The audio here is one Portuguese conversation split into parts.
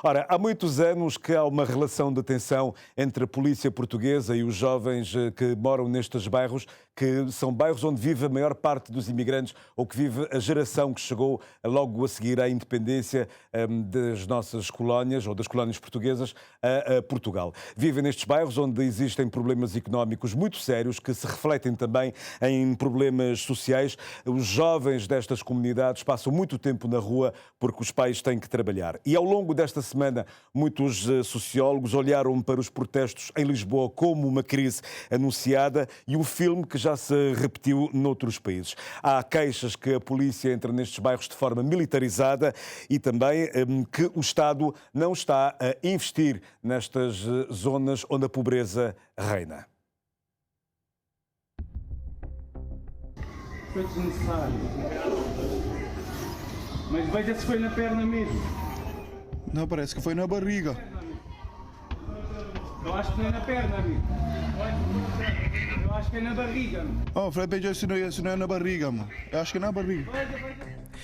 Ora, há muitos anos que há uma relação de tensão entre a polícia portuguesa e os jovens que moram nestes bairros, que são bairros onde vive a maior parte dos imigrantes ou que vive a geração que chegou logo a seguir à independência das nossas colónias ou das colónias portuguesas a Portugal. Vivem nestes bairros onde existem problemas económicos muito sérios que se refletem também em problemas sociais. Os jovens destas comunidades passam muito tempo na rua porque os pais têm que trabalhar. E ao longo desta semana, muitos sociólogos olharam para os protestos em Lisboa como uma crise anunciada e um filme que já se repetiu noutros países. Há queixas que a polícia entra nestes bairros de forma militarizada e também que o Estado não está a investir nestas zonas onde a pobreza reina. Foi desnecessário. Mas veja se foi na perna mesmo. Não, parece que foi na barriga. Eu acho que não é na perna, amigo. Eu acho que é na barriga. Oh, Fred, veja se não é na barriga, mano. Eu acho que é na barriga.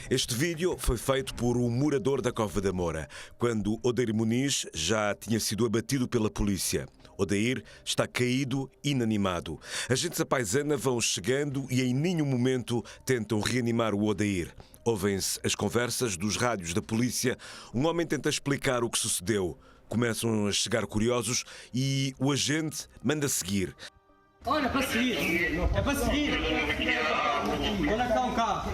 Este vídeo foi feito por um morador da Cova da Moura, quando Odair Muniz já tinha sido abatido pela polícia. Odair está caído, inanimado. Agentes da paisana vão chegando e em nenhum momento tentam reanimar o Odair. Ouvem-se as conversas dos rádios da polícia. Um homem tenta explicar o que sucedeu. Começam a chegar curiosos e o agente manda seguir. Olha, para seguir. É para seguir. Onde é que está o carro?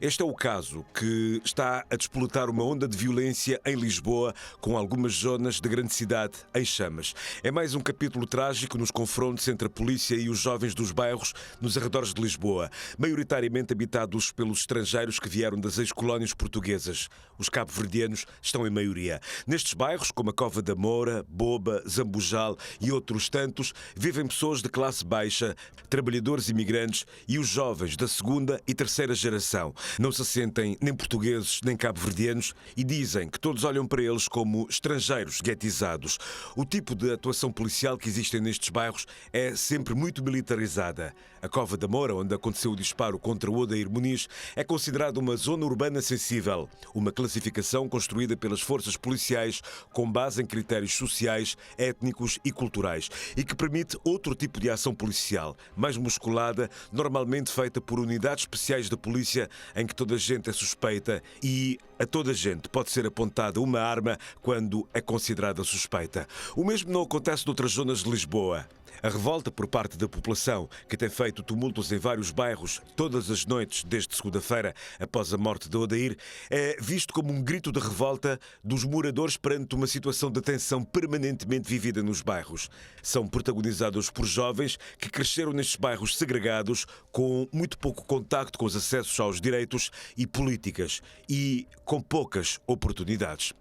Este é o caso que está a despolutar uma onda de violência em Lisboa, com algumas zonas da grande cidade em chamas. É mais um capítulo trágico nos confrontos entre a polícia e os jovens dos bairros nos arredores de Lisboa, maioritariamente habitados pelos estrangeiros que vieram das ex-colónias portuguesas. Os cabo-verdianos estão em maioria. Nestes bairros, como a Cova da Moura, Boba, Zambujal e outros tantos, vivem pessoas de classe baixa, trabalhadores imigrantes e os jovens da segunda e terceira geração. Não se sentem nem portugueses nem cabo-verdianos e dizem que todos olham para eles como estrangeiros guetizados. O tipo de atuação policial que existe nestes bairros é sempre muito militarizada. A Cova da Moura, onde aconteceu o disparo contra o Odair Muniz, é considerada uma zona urbana sensível, uma classificação construída pelas forças policiais com base em critérios sociais, étnicos e culturais e que permite outro tipo de ação policial, mais musculada, normalmente feita por unidades especiais da polícia em que toda a gente é suspeita e a toda a gente pode ser apontada uma arma quando é considerada suspeita. O mesmo não acontece noutras zonas de Lisboa. A revolta por parte da população, que tem feito tumultos em vários bairros todas as noites desde segunda-feira, após a morte de Odair, é visto como um grito de revolta dos moradores perante uma situação de tensão permanentemente vivida nos bairros. São protagonizados por jovens que cresceram nestes bairros segregados, com muito pouco contacto com os acessos aos direitos e políticas e com poucas oportunidades.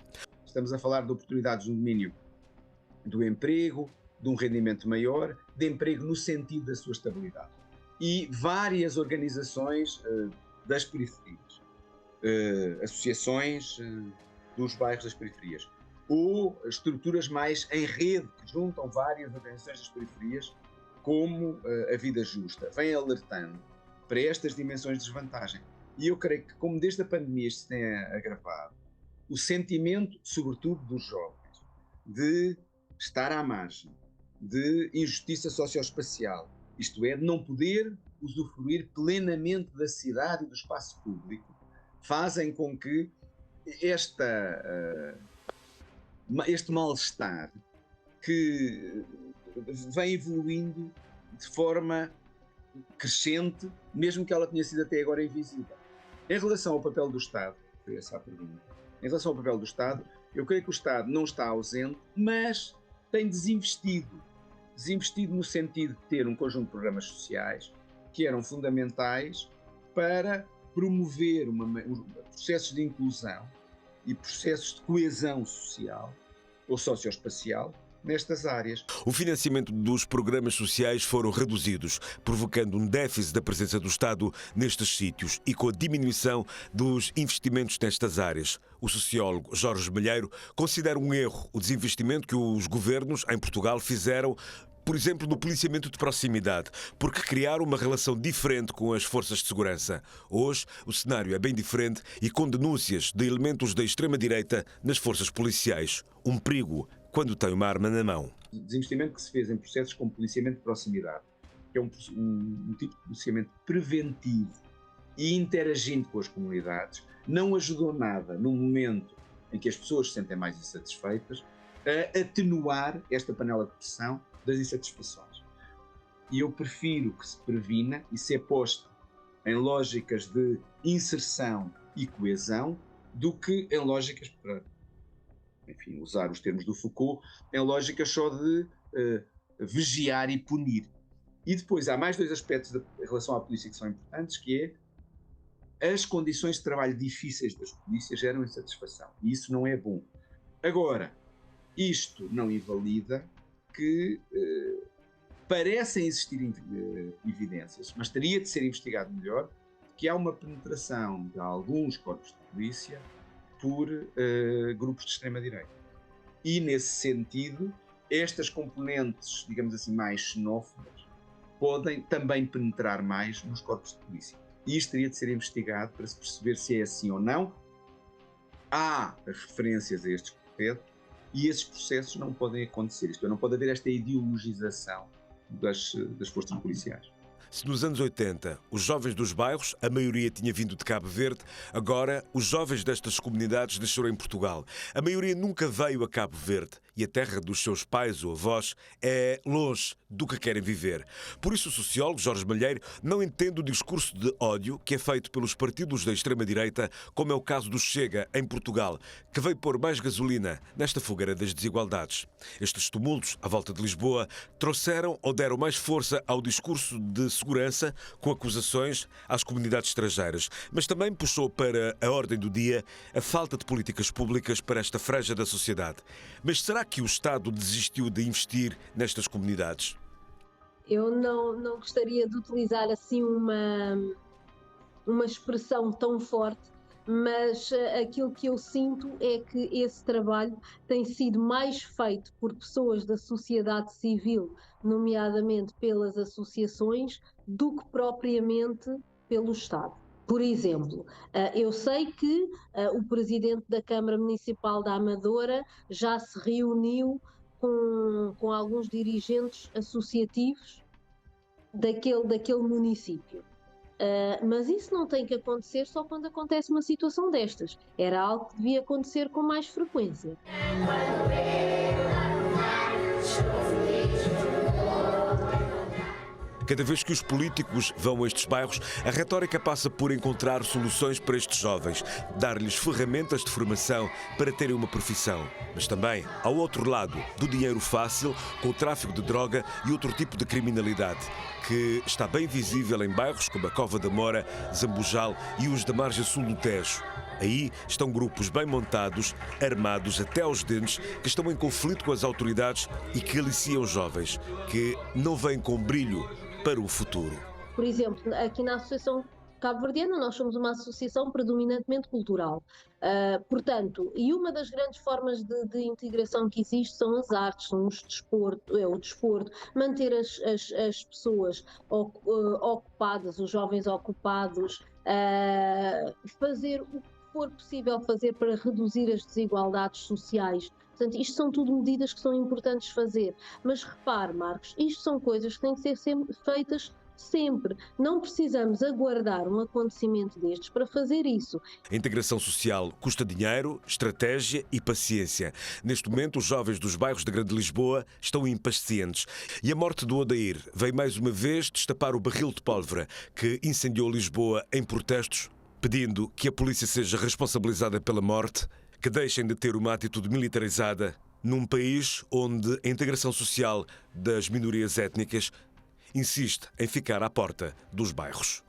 Estamos a falar de oportunidades no domínio do emprego, de um rendimento maior, de emprego no sentido da sua estabilidade. E várias organizações das periferias, associações dos bairros das periferias, ou estruturas mais em rede, que juntam várias organizações das periferias, como a Vida Justa, vem alertando para estas dimensões de desvantagem. E eu creio que, como desde a pandemia isto se tem agravado, o sentimento, sobretudo dos jovens, de estar à margem, de injustiça socioespacial, isto é, de não poder usufruir plenamente da cidade e do espaço público, fazem com que este mal-estar que vem evoluindo de forma crescente, mesmo que ela tenha sido até agora invisível. Em relação ao papel do Estado, foi essa a pergunta, em relação ao papel do Estado, eu creio que o Estado não está ausente, mas tem desinvestido no sentido de ter um conjunto de programas sociais que eram fundamentais para promover processos de inclusão e processos de coesão social ou socioespacial nestas áreas. O financiamento dos programas sociais foram reduzidos, provocando um déficit da presença do Estado nestes sítios e com a diminuição dos investimentos nestas áreas. O sociólogo Jorge Malheiro considera um erro o desinvestimento que os governos em Portugal fizeram por exemplo, no policiamento de proximidade, porque criaram uma relação diferente com as forças de segurança. Hoje, o cenário é bem diferente e com denúncias de elementos da extrema-direita nas forças policiais. Um perigo quando tem uma arma na mão. O desinvestimento que se fez em processos como policiamento de proximidade, que é um tipo de policiamento preventivo e interagindo com as comunidades, não ajudou nada no momento em que as pessoas se sentem mais insatisfeitas a atenuar esta panela de pressão das insatisfações. E eu prefiro que se previna e se aposte em lógicas de inserção e coesão do que em lógicas, para, enfim, usar os termos do Foucault, em lógicas só de vigiar e punir. E depois há mais dois aspectos em relação à polícia que são importantes, que é as condições de trabalho difíceis das polícias geram insatisfação. E isso não é bom. Agora, isto não invalida que parecem existir evidências, mas teria de ser investigado melhor, que há uma penetração de alguns corpos de polícia por grupos de extrema-direita. E, nesse sentido, estas componentes, digamos assim, mais xenófobas, podem também penetrar mais nos corpos de polícia. E isto teria de ser investigado para se perceber se é assim ou não. Há referências a estes processos e esses processos não podem acontecer. Isto é, não pode haver esta ideologização das forças policiais. Se nos anos 80 os jovens dos bairros, a maioria tinha vindo de Cabo Verde, agora os jovens destas comunidades nasceram em Portugal. A maioria nunca veio a Cabo Verde e a terra dos seus pais ou avós é longe do que querem viver. Por isso o sociólogo Jorge Malheiro não entende o discurso de ódio que é feito pelos partidos da extrema-direita, como é o caso do Chega, em Portugal, que veio pôr mais gasolina nesta fogueira das desigualdades. Estes tumultos à volta de Lisboa trouxeram ou deram mais força ao discurso de segurança, com acusações às comunidades estrangeiras, mas também puxou para a ordem do dia a falta de políticas públicas para esta franja da sociedade. Mas será que o Estado desistiu de investir nestas comunidades? Eu não gostaria de utilizar assim uma expressão tão forte, mas aquilo que eu sinto é que esse trabalho tem sido mais feito por pessoas da sociedade civil, nomeadamente pelas associações, do que propriamente pelo Estado. Por exemplo, eu sei que o presidente da Câmara Municipal da Amadora já se reuniu com alguns dirigentes associativos daquele município. Mas isso não tem que acontecer só quando acontece uma situação destas. Era algo que devia acontecer com mais frequência. Cada vez que os políticos vão a estes bairros, a retórica passa por encontrar soluções para estes jovens, dar-lhes ferramentas de formação para terem uma profissão. Mas também, ao outro lado, do dinheiro fácil, com o tráfico de droga e outro tipo de criminalidade, que está bem visível em bairros como a Cova da Mora, Zambujal e os da margem sul do Tejo. Aí estão grupos bem montados, armados até aos dentes, que estão em conflito com as autoridades e que aliciam jovens, que não vêm com brilho para o futuro. Por exemplo, aqui na Associação Cabo-Verdiana nós somos uma associação predominantemente cultural. Portanto, e uma das grandes formas de integração que existe são as artes, são o desporto, manter as pessoas ocupadas, os jovens ocupados, fazer o que for possível fazer para reduzir as desigualdades sociais. Portanto, isto são tudo medidas que são importantes fazer. Mas repare, Marcos, isto são coisas que têm que ser feitas sempre. Não precisamos aguardar um acontecimento destes para fazer isso. A integração social custa dinheiro, estratégia e paciência. Neste momento, os jovens dos bairros da Grande Lisboa estão impacientes. E a morte do Odair veio mais uma vez destapar o barril de pólvora que incendiou Lisboa em protestos, pedindo que a polícia seja responsabilizada pela morte, que deixem de ter uma atitude militarizada num país onde a integração social das minorias étnicas insiste em ficar à porta dos bairros.